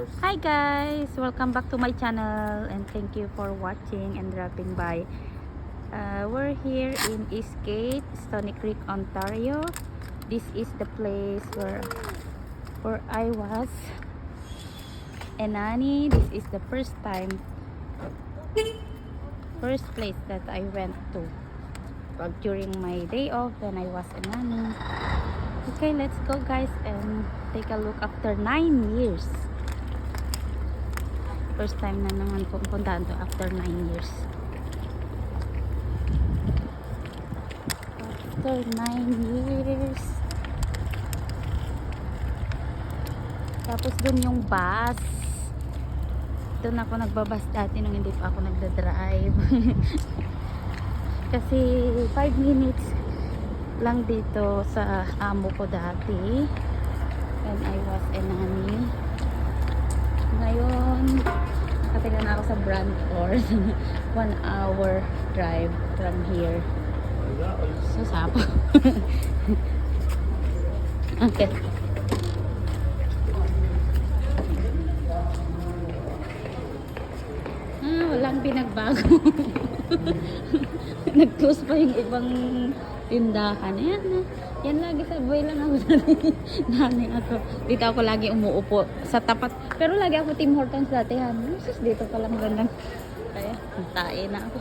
course. Hi guys! Welcome back to my channel and thank you for watching and dropping by. We're here in Eastgate, Stony Creek, Ontario. This is the place where I was and Annie. This is the first place that I went to during my day off when I was in Annie. Okay, let's go guys and take a look after 9 years. First time na naman pupuntahan to after 9 years. After 9 years. Tapos dun yung bus. Doon ako nagbabas dati nung hindi pa ako nagda-drive. Kasi 5 minutes lang dito sa amo ko dati when I was in Nani. Ngayon nakatira na ako sa Brantford. 1 hour drive from here. So sapo. Okay. Walang pinagbago. Nag-close pa yung ibang tindahan. Ayan na. Yan lagi sa buhay lang ako. Nani ako. Dito ako lagi umuupo sa tapat. Pero lagi ako Tim Hortons dati. Sus, dito pa lang gandang. Kaya, tae na ako.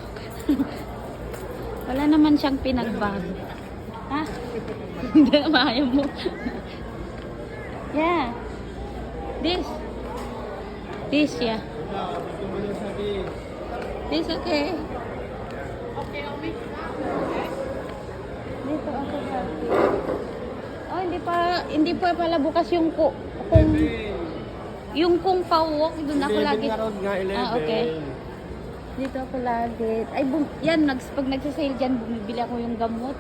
Wala naman siyang pinagbago. Ha? Hindi, maayaw mo. Yeah. This, yeah. This, okay. Dito ako dati. Oh, hindi pa pala bukas yung kung pawok, doon ako lagi. Okay. Dito ako lagi. Ay, pag nagsasale dyan, bumibili ako yung gamot.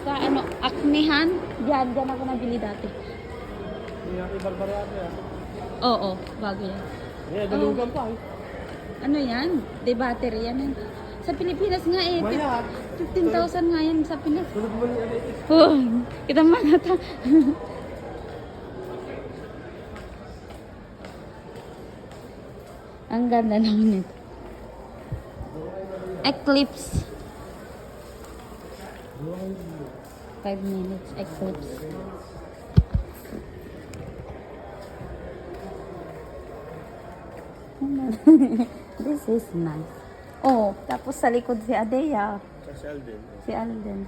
Sa aknehan, dyan ako nabili dati. Oo, bago yan. Dalugan pa eh. Ano yan? De battery yan. Sa Pilipinas nga 15,000 nga yan sa Pinas. Oh, kita mga ta. Ang ganda naman ito. Eclipse. 5 minutes Eclipse. This is nice. Oh, tapos sa likod si Adea. Si Alden.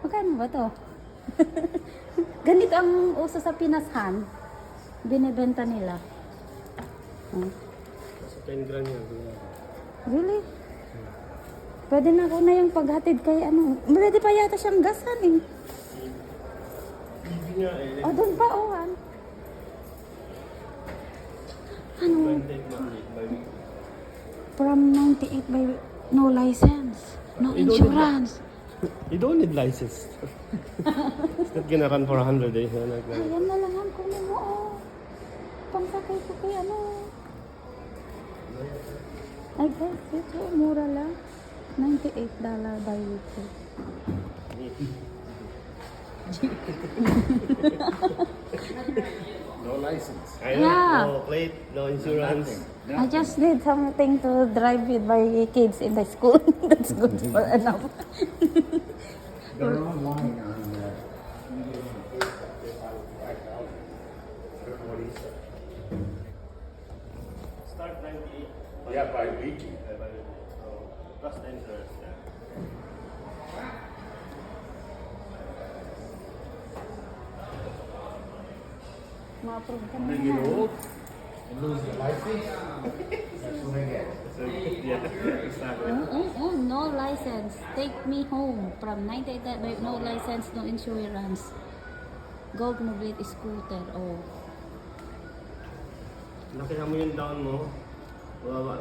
Magkano ba to? Ganito ang uso sa Pinashan. Binibenta nila. Sa 10 grand yan. Really? Pwede na ako na yung paghatid kay Pwede pa yata siyang gasan eh. Hindi nga eh. O, doon pa From 98 by no license, no insurance. You don't need license. It's not gonna run for 100 days. Ayan na lang ang kunin mo pangsakay ko kay I guess ito mura lang. $98 by weekly. No license. Yeah. No plate, no insurance. I just need something to drive with my kids in the school. That's good for enough. They're online on Start 98. yeah, by weekly. Plus the insurance. Yeah. Ma-approve ka na Bring it naman. old and lose your license. That's what I get. So, yeah, exactly. No license. Take me home from 98 by no license, no insurance. Gold Mobility Scooter. Oh. Nakita mo yung down mo. Baba.